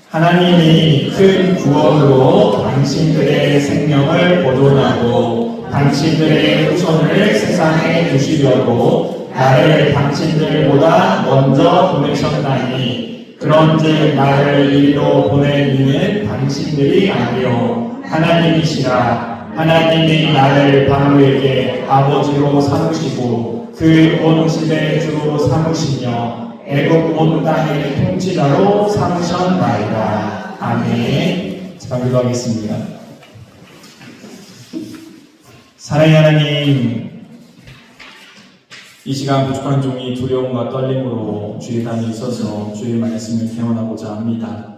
하나님이 큰 구원으로 당신들의 생명을 보존하고 당신들의 후손을 세상에 주시려고 나를 당신들보다 먼저 보내셨나니 그런즉 나를 이리로 보낸 이는 당신들이 아니요 하나님이시라. 하나님이 나를 바로에게 아버지로 삼으시고 그 온 집의 주로 삼으시며 애굽 온 땅의 통치자로 삼으셨나이다. 아멘. 제가 기도하겠습니다. 사랑의 하나님, 이 시간 부족한 종이 두려움과 떨림으로 주의 단에 있어서 주의 말씀을 개원하고자 합니다.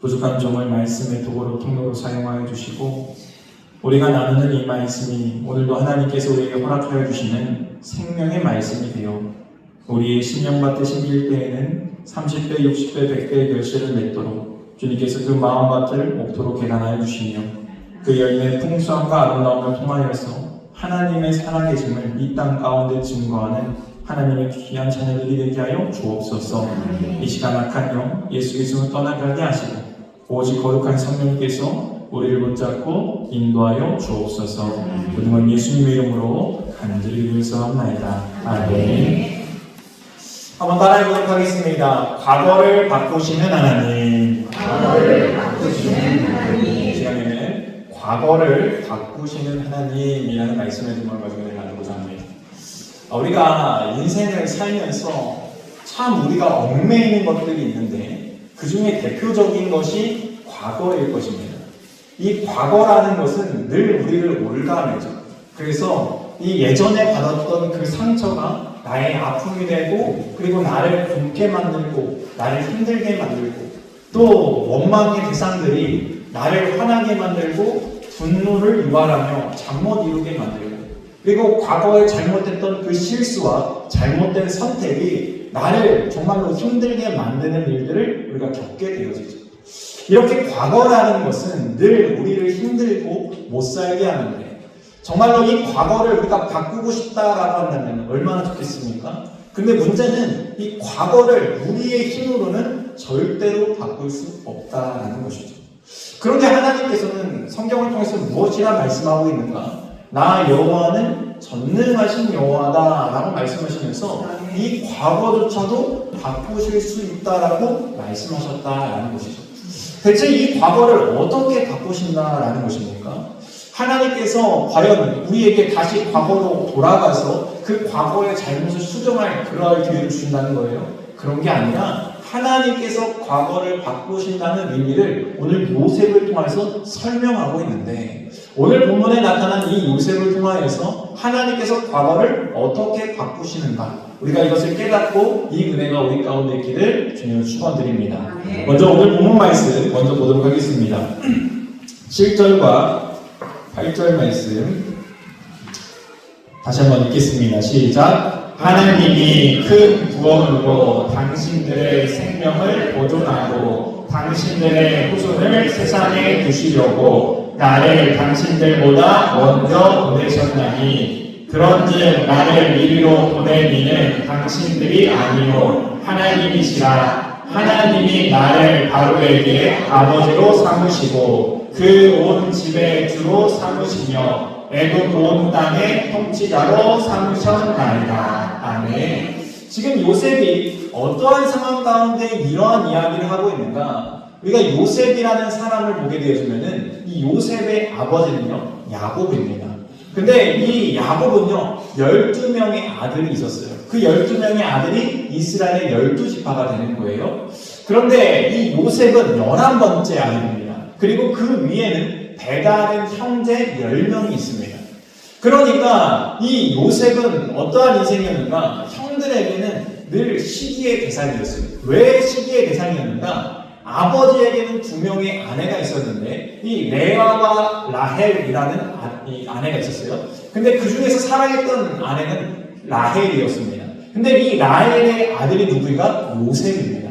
부족한 종을 말씀의 도구로 통로로 사용하여 주시고 우리가 나누는 이 말씀이 오늘도 하나님께서 우리에게 허락하여 주시는 생명의 말씀이 되어 우리의 신령받듯 심길 때에는 30배, 60배, 100배의 결실을 맺도록 주님께서 그 마음밭을 옥토로 개간하여 주시며 그 열매의 풍성함과 아름다움을 통하여서 하나님의 살아계심을 이 땅 가운데 증거하는 하나님의 귀한 자녀들이 되게 하여 주옵소서. 이 시간 악한 영 예수 그리스도를 떠나가게 하시고 오직 거룩한 성령께서 우리를 붙잡고 인도하여 주옵소서. 모든 건 예수님의 이름으로 간절히 기도하옵나이다. 아멘. 한번 따라해보도록 하겠습니다. 과거를 바꾸시는 하나님. 이 시간에는 과거를 바꾸시는 하나님이라는 말씀의 제목을 가지고 나누고자 합니다. 우리가 인생을 살면서 참 우리가 얽매이는 것들이 있는데 그 중에 대표적인 것이 과거일 것입니다. 이 과거라는 것은 늘 우리를 올가매죠. 그래서 이 예전에 받았던 그 상처가 나의 아픔이 되고 그리고 나를 굶게 만들고 나를 힘들게 만들고 또 원망의 대상들이 나를 화나게 만들고 분노를 유발하며 잠 못 이루게 만들고 그리고 과거에 잘못했던 그 실수와 잘못된 선택이 나를 정말로 힘들게 만드는 일들을 우리가 겪게 되어지죠. 이렇게 과거라는 것은 늘 우리를 힘들고 못 살게 하는데 정말로 이 과거를 우리가 바꾸고 싶다라고 한다면 얼마나 좋겠습니까? 근데 문제는 이 과거를 우리의 힘으로는 절대로 바꿀 수 없다라는 것이죠. 그런데 하나님께서는 성경을 통해서 무엇이라 말씀하고 있는가? 나 여호와는 전능하신 여호와다라고 말씀하시면서 이 과거조차도 바꾸실 수 있다라고 말씀하셨다라는 것이죠. 대체 이 과거를 어떻게 바꾸신다라는 것입니까? 하나님께서 과연 우리에게 다시 과거로 돌아가서 그 과거의 잘못을 수정할 그러한 기회를 주신다는 거예요? 그런 게 아니라 하나님께서 과거를 바꾸신다는 의미를 오늘 요셉을 통해서 설명하고 있는데 오늘 본문에 나타난 이 요셉을 통하여서 하나님께서 과거를 어떻게 바꾸시는가 우리가 이것을 깨닫고 이 은혜가 우리 가운데 있기를 주님을 축원드립니다. 먼저 오늘 본문 말씀 먼저 보도록 하겠습니다. 7절과 8절 말씀 다시 한번 읽겠습니다. 시작. 하나님이 큰 구원으로 당신들의 생명을 보존하고 당신들의 후손을 세상에 두시려고 나를 당신들보다 먼저 보내셨나니 그런즉 나를 이리로 보낸 이는 당신들이 아니요 하나님이시라. 하나님이 나를 바로에게 아버지로 삼으시고 그 온 집의 주로 삼으시며 애굽 온 땅의 통치자로 삼으셨나이다. 아멘. 지금 요셉이 어떠한 상황 가운데 이러한 이야기를 하고 있는가? 우리가 요셉이라는 사람을 보게 되어지면은 이 요셉의 아버지는요 야곱입니다. 근데 이 야곱은요 12명의 아들이 있었어요. 그 12명의 아들이 이스라엘의 12지파가 되는 거예요. 그런데 이 요셉은 11번째 아들입니다. 그리고 그 위에는 배다른 형제 10명이 있습니다. 그러니까 이 요셉은 어떠한 인생이었는가? 형들에게는 늘 시기의 대상이었어요. 왜 시기의 대상이었는가? 아버지에게는 2명의 아내가 있었는데 이 레아와 라헬이라는 아내가 있었어요. 근데 그 중에서 사랑했던 아내는 라헬이었습니다. 근데 이 라헬의 아들이 누구인가? 요셉입니다.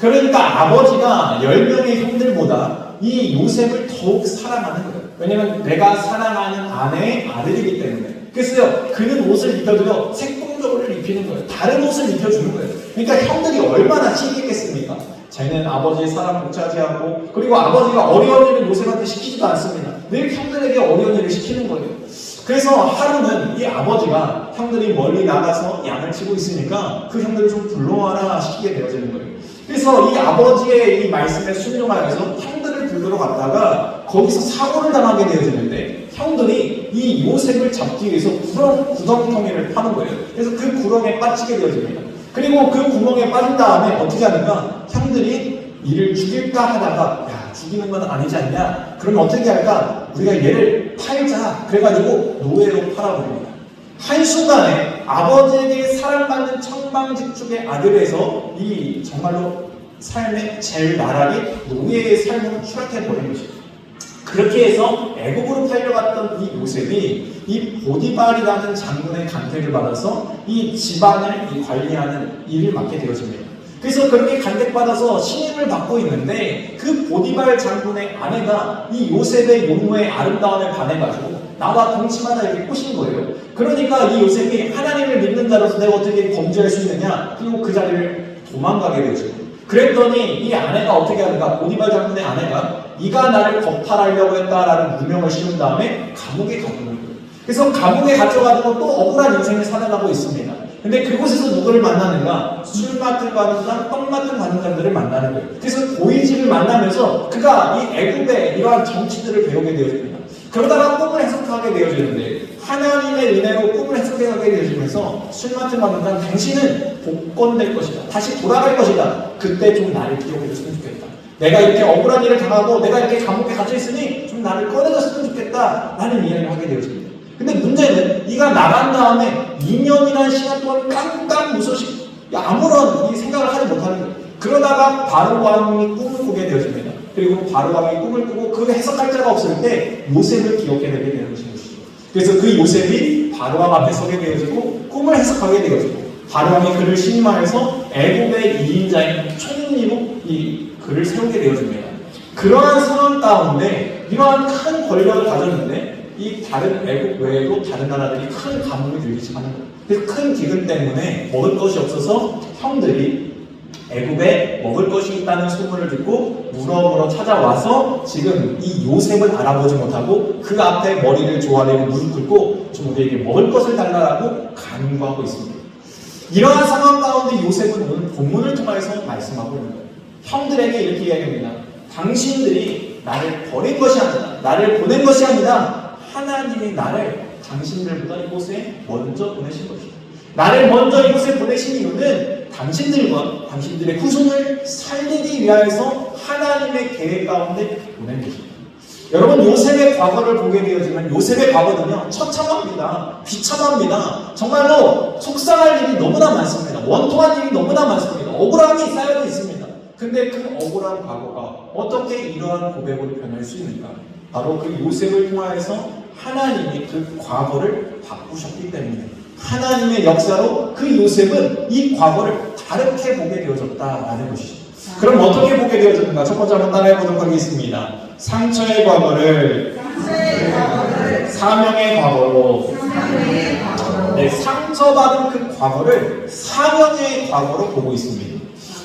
그러니까 아버지가 10명의 형들보다 이 요셉을 더욱 사랑하는 거예요. 왜냐면 내가 사랑하는 아내의 아들이기 때문에. 그래서 그는 옷을 입혀도요 색동적으로 입히는 거예요. 다른 옷을 입혀주는 거예요. 그러니까 형들이 얼마나 시기했겠습니까? 쟤는 아버지의 사랑을 못 차지하고, 그리고 아버지가 어려운 일을 요셉한테 시키지도 않습니다. 늘 형들에게 어려운 일을 시키는 거예요. 그래서 하루는 이 아버지가 형들이 멀리 나가서 양을 치고 있으니까 그 형들을 좀 불러와라 시키게 되어지는 거예요. 그래서 이 아버지의 이 말씀에 순종하여서 형들을 불러러 갔다가 거기서 사고를 당하게 되어지는데, 형들이 이 요셉을 잡기 위해서 구덩텅이를 파는 거예요. 그래서 그 구렁에 빠지게 되어집니다. 그리고 그 구멍에 빠진 다음에 어떻게 하는가? 형들이 이를 죽일까 하다가, 야, 죽이는 건 아니지 않냐? 그러면 어떻게 할까? 우리가 얘를 팔자. 그래가지고 노예로 팔아버립니다. 한순간에 아버지에게 사랑받는 천방지축의 아들에서 이 정말로 삶의 제일 나락이 노예의 삶으로 추락해버린 것입니다. 그렇게 해서 애국으로 팔려갔던 이 요셉이 이 보디발이라는 장군의 간택을 받아서 이 집안을 관리하는 일을 맡게 되어집니다. 그래서 그렇게 간택받아서 신임을 받고 있는데, 그 보디발 장군의 아내가 이 요셉의 용모의 아름다움에 반해가지고 나와 동침하다 이렇게 꼬신 거예요. 그러니까 이 요셉이 하나님을 믿는 자로서 내가 어떻게 범죄할 수 있느냐, 그리고 그 자리를 도망가게 되죠. 그랬더니 이 아내가 어떻게 하는가? 보디발 장군의 아내가 네가 나를 거팔하려고 했다라는 누명을 씌운 다음에 감옥에 가두는 거예요. 그래서 감옥에 갇혀가지고 또 억울한 인생을 살아가고 있습니다. 근데 그곳에서 누구를 만나는가? 술 맛을 받는 사람, 떡 맛을 받는 사람들을 만나는 거예요. 그래서 고이집을 만나면서 그가 이 애국의 이러한 정치들을 배우게 되어집니다. 그러다가 꿈을 해석하게 되어지는데, 하나님의 은혜로 꿈을 해석하게 되어지면서 술 맛을 받는 사람, 당신은 복권될 것이다. 다시 돌아갈 것이다. 그때 좀 나를 기억해 줬으면 좋겠다. 내가 이렇게 억울한 일을 당하고 내가 이렇게 감옥에 갇혀있으니 좀 나를 꺼내줬으면 좋겠다 라는 이야기를 하게 되어집니다. 근데 문제는 이가 나간 다음에 2년이라는 시간 동안 깡깡 무소식, 아무런 이 생각을 하지 못하는 거예요. 그러다가 바로 왕이 꿈을 꾸게 되어집니다. 그리고 바로 왕이 꿈을 꾸고 그 해석할 자가 없을 때 요셉을 기억해내게 되는 것이죠. 그래서 그 요셉이 바로 왕 앞에 서게 되어지고 꿈을 해석하게 되어지고, 바로 왕이 그를 신임하여서 애국의 2인자인 총리로 이 그를 세우게 되어집니다. 그러한 상황 가운데 이러한 큰 권력을 가졌는데, 이 다른 애국 외에도 다른 나라들이 큰 가뭄을 들기 시작하는 거예요. 그래서 큰 기근 때문에 먹을 것이 없어서 형들이 애국에 먹을 것이 있다는 소문을 듣고 물어물어 찾아와서 지금 이 요셉을 알아보지 못하고 그 앞에 머리를 조아리고 무릎 꿇고 좀 우리에게 먹을 것을 달라고 간구하고 있습니다. 이러한 상황 가운데 요셉은 오늘 본문을 통해서 말씀하고 있는 거예요. 형들에게 이렇게 이야기합니다. 당신들이 나를 버린 것이 아니다. 나를 보낸 것이 아니다. 하나님이 나를 당신들보다 이곳에 먼저 보내신 것이다. 나를 먼저 이곳에 보내신 이유는 당신들과 당신들의 후손을 살리기 위하여서 하나님의 계획 가운데 보낸 것입니다. 여러분, 요셉의 과거를 보게 되어지면 요셉의 과거는요, 처참합니다. 비참합니다. 정말로 속상할 일이 너무나 많습니다. 원통한 일이 너무나 많습니다. 억울함이 쌓여져 있습니다. 근데 그 억울한 과거가 어떻게 이러한 고백으로 변할 수 있는가? 바로 그 요셉을 통하여서 하나님이 그 과거를 바꾸셨기 때문에, 하나님의 역사로 그 요셉은 이 과거를 다르게 보게 되어졌다라는 것이죠. 그럼 어떻게 보게 되어졌는가? 첫 번째 한번 따라해 보도록 하겠습니다. 상처의 과거를 사명의 과거로, 네, 상처받은 그 과거를 사명의 과거로 보고 있습니다.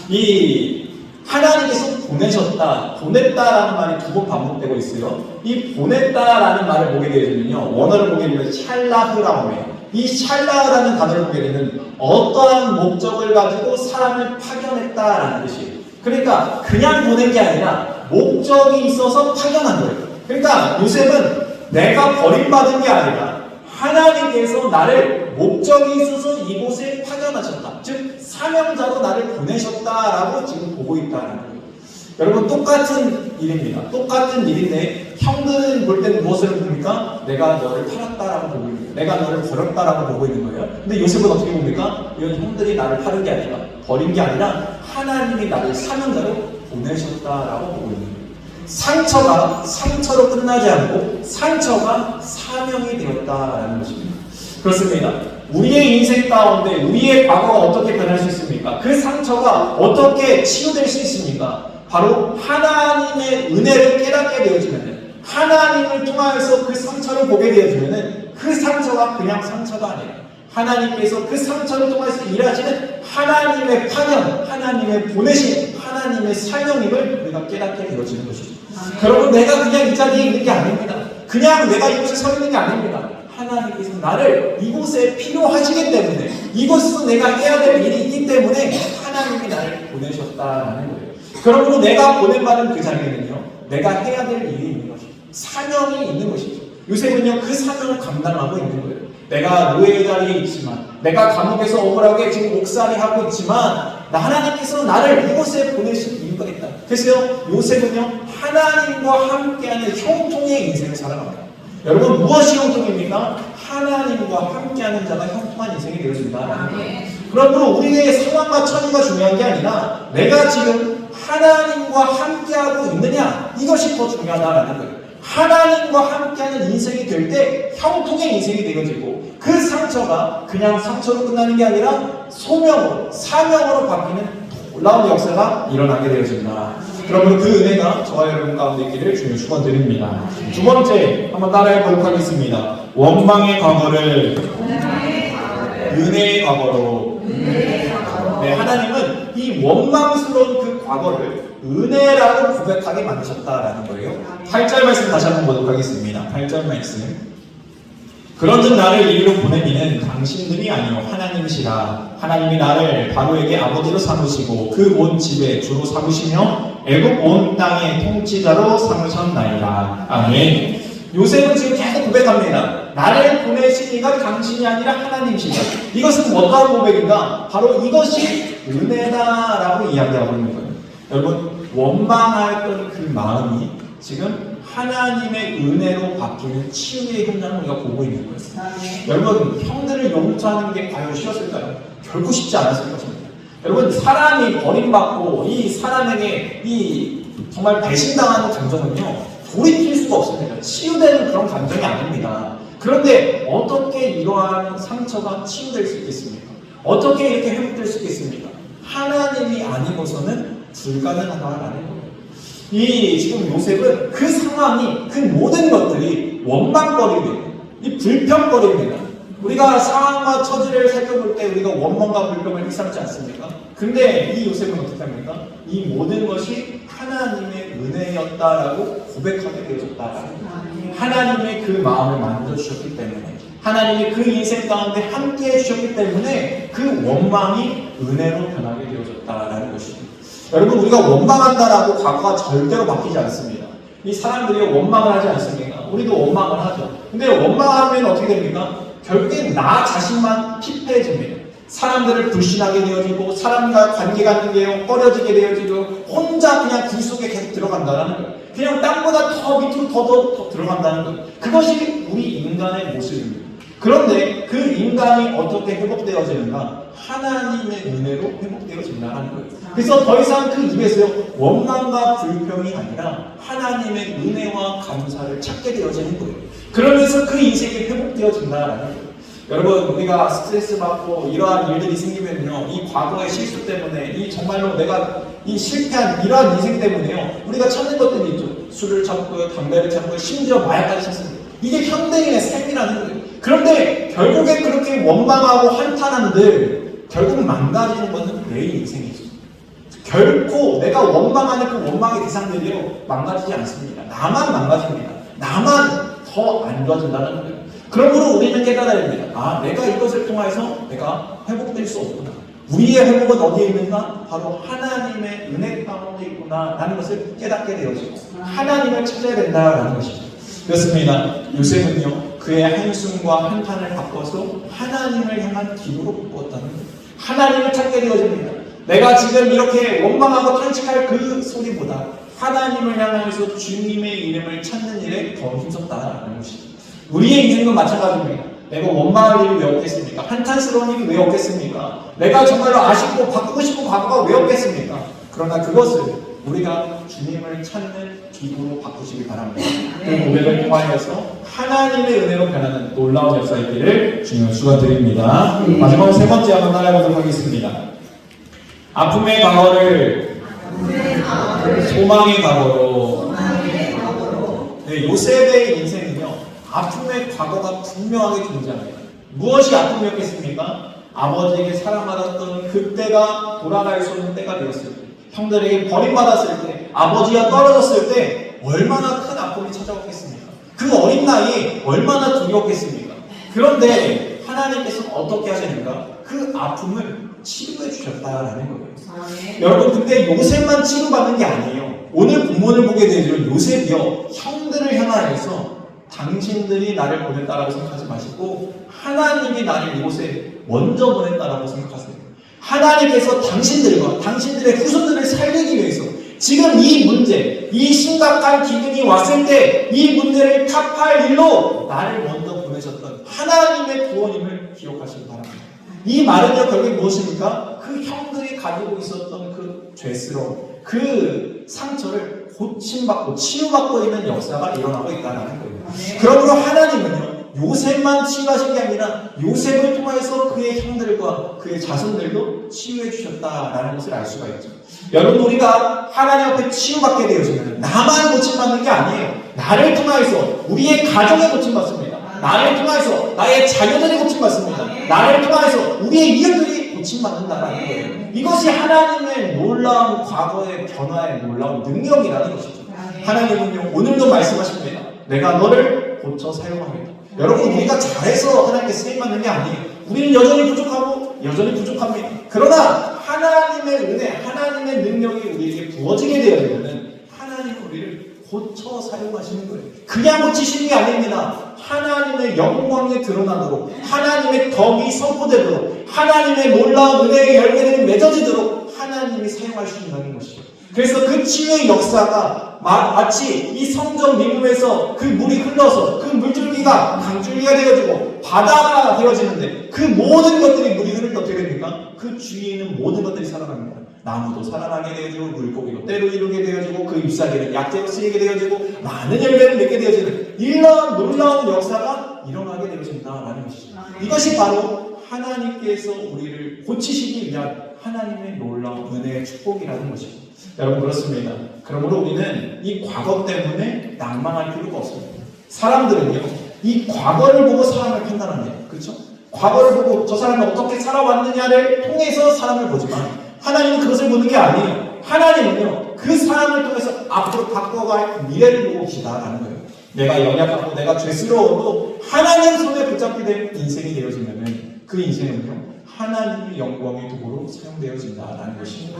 이 하나님께서 보내셨다, 보냈다라는 말이 두 번 반복되고 있어요. 이 보냈다라는 말을 보게 되면요, 원어를 보게 되면 샬라흐라고 해요. 이 샬라흐라는 단어를 보게 되면 어떠한 목적을 가지고 사람을 파견했다라는 뜻이에요. 그러니까 그냥 보낸 게 아니라 목적이 있어서 파견한 거예요. 그러니까 요셉은 내가 버림받은 게 아니라 하나님께서 나를 목적이 있어서 이곳에 파견하셨다. 즉 사명자로 나를 보내셨다라고 지금 보고 있다는 거예요. 여러분, 똑같은 일입니다. 똑같은 일인데 형들은 볼 때는 무엇을 봅니까? 내가 너를 팔았다라고 보고 있는 거예요. 내가 너를 버렸다라고 보고 있는 거예요. 근데 요셉은 어떻게 봅니까? 이건 형들이 나를 파는 게 아니라, 버린 게 아니라 하나님이 나를 사명자로 보내셨다라고 보고 있는 거예요. 상처가 상처로 끝나지 않고 상처가 사명이 되었다라는 것입니다. 그렇습니다. 우리의 인생 가운데 우리의 과거가 어떻게 변할 수 있습니까? 그 상처가 어떻게 치유될 수 있습니까? 바로 하나님의 은혜를 깨닫게 되어지면, 하나님을 통하여서 그 상처를 보게 되어지면 그 상처가 그냥 상처가 아니라 하나님께서 그 상처를 통해서 일하시는 하나님의 파견, 하나님의 보내심, 하나님의 사명임을 우리가 깨닫게 되어지는 것이죠. 여러분, 내가 그냥 이 자리에 있는 게 아닙니다. 그냥 내가 이곳에 서 있는 게 아닙니다. 하나님께서 나를 이곳에 필요하시기 때문에, 이곳에서 내가 해야 될 일이 있기 때문에 하나님이 나를 보내셨다라는 거예요. 그러므로 내가 보낸받은 그 자리에는요, 내가 해야 될 일이 있는 것이죠. 사명이 있는 것이죠. 요셉은요, 그 사명을 감당하고 있는 거예요. 내가 노예의 자리에 있지만, 내가 감옥에서 억울하게 지금 옥살이 하고 있지만, 하나님께서 나를 이곳에 보내신 이유가 있다. 그래서 요셉은요, 하나님과 함께하는 형통의 인생을 살아갑니다. 여러분, 무엇이 형통입니까? 하나님과 함께하는 자가 형통한 인생이 되어진다. 그러므로 우리의 상황과 처지가 중요한 게 아니라 내가 지금 하나님과 함께하고 있느냐, 이것이 더 중요하다라는 거예요. 하나님과 함께하는 인생이 될 때 형통의 인생이 되어지고, 그 상처가 그냥 상처로 끝나는 게 아니라 소명으로, 사명으로 바뀌는 놀라운 역사가 일어나게 되어진다. 그러면 그 은혜가 저와 여러분 가운데 있기를 주님 축원드립니다. 두 번째, 한번 따라해 보도록 하겠습니다. 원망의 과거를 은혜의 과거로. 네, 하나님은 이 원망스러운 그 과거를 은혜라고 고백하게 만드셨다라는 거예요. 8절 말씀 다시 한번 보도록 하겠습니다. 8절 말씀. 그런즉 나를 이리로 보낸 이는 당신들이 아니요 하나님이시라. 하나님이 나를 바로에게 아버지로 삼으시고 그 온 집에 주로 삼으시며 애굽 온 땅의 통치자로 삼으셨나이다. 아멘. 요셉은 지금 계속 고백합니다. 나를 보내신 이가 당신이 아니라 하나님이시다. 이것은 어떠한 고백인가? 바로 이것이 은혜다라고 이야기하고 있는 거예요. 여러분, 원망하였던 그 마음이 지금 하나님의 은혜로 바뀌는 치유의 현장을 우리가 보고 있는 거예요. 여러분, 형들을 용서하는 게 과연 쉬웠을까요? 결코 쉽지 않았을 것입니다. 여러분, 사람이 버림받고 이 사람에게 이 정말 배신당하는 감정은요, 돌이킬 수가 없습니다. 치유되는 그런 감정이 아닙니다. 그런데 어떻게 이러한 상처가 치유될 수 있겠습니까? 어떻게 이렇게 회복될 수 있겠습니까? 하나님이 아니고서는 불가능하다라는 거예요. 이 지금 요셉은 그 상황이, 그 모든 것들이 원망거림입니다. 이 불평거림입니다. 우리가 상황과 처지를 살펴볼 때 우리가 원망과 불평을 일삼지 않습니까? 근데 이 요셉은 어떻게 합니까? 이 모든 것이 하나님의 은혜였다라고 고백하게 되어졌다. 하나님의 그 마음을 만져주셨기 때문에, 하나님이 그 인생 가운데 함께 해주셨기 때문에 그 원망이 은혜로 변하게 되어졌다라는 것입니다. 여러분, 우리가 원망한다라고 과거가 절대로 바뀌지 않습니다. 이 사람들이 원망을 하지 않습니까? 우리도 원망을 하죠. 근데 원망하면 어떻게 됩니까? 결국엔 나 자신만 피폐해집니다. 사람들을 불신하게 되어지고, 사람과 관계가 꺼려지게 되어지고, 혼자 그냥 굴 속에 계속 들어간다는 거예요. 그냥 땅보다 더 밑으로 더 들어간다는 거예요. 그것이 우리 인간의 모습입니다. 그런데 그 인간이 어떻게 회복되어지는가? 하나님의 은혜로 회복되어진다는 거예요. 그래서 더 이상 그 입에서 원망과 불평이 아니라 하나님의 은혜와 감사를 찾게 되어지는 거예요. 그러면서 그 인생이 회복되어진다는 거예요. 여러분, 우리가 스트레스 받고 이러한 일들이 생기면요, 이 과거의 실수 때문에, 이 정말로 내가 이 실패한 이러한 인생 때문에요, 우리가 찾는 것들이 있죠. 술을 찾고요, 담배를 찾고요, 심지어 마약까지 찾습니다. 이게 현대인의 삶이라는 거예요. 그런데 결국에 그렇게 원망하고 한탄한들 결국 망가지는 것은 내 인생이죠. 결코 내가 원망하는 그 원망의 대상들이요, 망가지지 않습니다. 나만 망가집니다. 나만 더 안 좋아진다는 거예요. 그러므로 우리는 깨달아야 됩니다. 아, 내가 이것을 통해서 내가 회복될 수 없구나. 우리의 회복은 어디에 있는가? 바로 하나님의 은혜 가운데 있구나 라는 것을 깨닫게 되어지고, 하나님을 찾아야 된다라는 것이죠. 그렇습니다. 요셉은요, 그의 한숨과 한탄을 바꿔서 하나님을 향한 기도로 바꾸었다는 거예요. 하나님을 찾게 되어집니다. 내가 지금 이렇게 원망하고 탄식할 그 소리보다 하나님을 향해서 주님의 이름을 찾는 일에 더 힘썼다라는 것이죠. 우리의 인생도 마찬가지입니다. 내가 원망할 일이 왜 없겠습니까? 한탄스러운 일이 왜 없겠습니까? 내가 정말로 아쉽고 바꾸고 싶은 과거가 왜 없겠습니까? 그러나 그것을 우리가 주님을 찾는 기도로 바꾸시기 바랍니다. 그 고백을 통하여서 하나님의 은혜로 변하는 놀라운 역사 있기를 주님을 축원드립니다. 마지막으로 세 번째 한번 따라해보도록 하겠습니다. 아픔의 과거를 소망의 과거로. 네, 요셉의 인생은요, 아픔의 과거가 분명하게 존재합니다. 무엇이 아픔이었겠습니까? 아버지에게 사랑받았던 그때가 돌아갈 수 없는 때가 되었을 때, 형들에게 버림받았을 때, 아버지가 떨어졌을 때 얼마나 큰 아픔이 찾아왔겠습니까? 그 어린 나이에 얼마나 두려웠겠습니까? 그런데 하나님께서는 어떻게 하시는가? 그 아픔을 치료해 주셨다라는 거예요. 여러분, 근데 요셉만 치료받는 게 아니에요. 오늘 본문을 보게 되죠. 요셉이요, 형들을 향하여서 당신들이 나를 보냈다라고 생각하지 마시고 하나님이 나를 이곳에 먼저 보냈다라고 생각하세요. 하나님께서 당신들과 당신들의 후손들을 살리기 위해서 지금 이 문제, 이 심각한 기근이 왔을 때 이 문제를 타파할 일로 나를 먼저 보내셨던 하나님의 구원임을 기억하시기 바랍니다. 이 말은요, 결국 무엇입니까? 그 형들이 가지고 있었던 그 죄스러움, 그 상처를 고침받고 치유받고 있는 역사가 일어나고 있다는 거예요. 그러므로 하나님은요, 요셉만 치유하신 게 아니라 요셉을 통해서 그의 형들과 그의 자손들도 치유해 주셨다라는 것을 알 수가 있죠. 여러분, 우리가 하나님 앞에 치유받게 되어지면 나만 고침받는 게 아니에요. 나를 통해서 우리의 가정에 고침받습니다. 나를 통해서 나의 자녀들이 고침받습니다. 나를 통해서 우리의 이웃들이 고침받는다라는 거예요. 이것이 하나님의 놀라운 과거의 변화의 놀라운 능력이라는 것이죠. 하나님은요, 오늘도 말씀하십니다. 내가 너를 고쳐 사용하겠다. 여러분, 우리가 잘해서 하나님께 쓰임받는 게 아니에요. 우리는 여전히 부족하고 여전히 부족합니다. 그러나 하나님의 은혜, 하나님의 능력이 우리에게 부어지게 되어지면 하나님은 우리를 고쳐 사용하시는 거예요. 그냥 고치시는 게 아닙니다. 하나님의 영광이 드러나도록, 하나님의 덕이 선포되도록, 하나님의 놀라운 은혜의 열매들이 맺어지도록 하나님이 사용하신다는 것이죠. 그래서 그 치유의 역사가 마치 이 성전 미문에서 그 물이 흘러서 그 물줄기가 강줄기가 되어지고 바다가 되어지는데 그 모든 것들이 물이 흐를 때 어떻게 됩니까? 그 주위에 있는 모든 것들이 살아납니다. 나무도 살아나게 되어지고 물고기도 때로 이루게 되어지고 그 잎사귀는 약재로 쓰이게 되어지고 많은 열매를 맺게 되어지는 이러한 놀라운 역사가 일어나게 되어진다라는 것이죠. 이것이 바로 하나님께서 우리를 고치시기 위한 하나님의 놀라운 은혜의 축복이라는 것입니다. 여러분, 그렇습니다. 그러므로 우리는 이 과거 때문에 낭망할 필요가 없습니다. 사람들은요, 이 과거를 보고 사람을 판단합니다. 그렇죠? 과거를 보고 저 사람이 어떻게 살아왔느냐를 통해서 사람을 보지만 하나님은 그것을 보는 게 아니에요. 하나님은요, 그 사람을 통해서 앞으로 바꿔갈 미래를 보고 계시다라는 거예요. 내가 연약하고 내가 죄스러워도 하나님 손에 붙잡게 된 인생이 되어지면은 그 인생은요, 하나님의 영광의 도구로 사용되어진다라는 것입니다.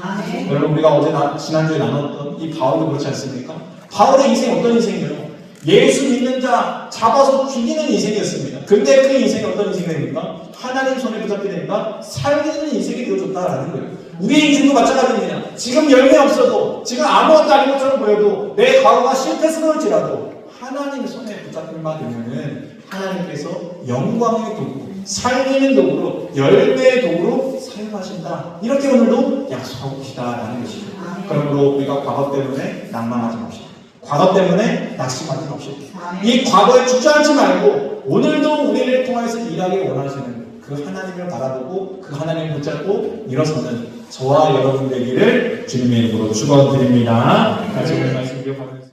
여러분, 우리가 지난주에 나눴던 이 바울도 그렇지 않습니까? 바울의 인생이 어떤 인생이에요? 예수 믿는 자 잡아서 죽이는 인생이었습니다. 근데 그 인생이 어떤 인생이 됩니까? 하나님 손에 붙잡게 되니까 살리는 인생이 되어졌다라는 거예요. 우리의 인생도 마찬가지입니다. 지금 열매 없어도, 지금 아무것도 아닌 것처럼 보여도 내 과거가 실패스러울지라도 하나님 손에 붙잡힌 바 되면은 하나님께서 영광의 도구, 살리는 도구로, 열매의 도구로 사용하신다. 이렇게 오늘도 약속하고 계시다라는 것이죠. 그러므로 우리가 과거 때문에 낭만하지 맙시다. 과거 때문에 낙심하지 맙시다. 이 과거에 주저앉지 말고 오늘도 우리를 통해서 일하길 원하시는 그 하나님을 바라보고 그 하나님을 붙잡고 일어서는 저와 여러분 되기를 주님의 이름으로 축원드립니다. 같이 오늘 말씀 기억하겠습니다.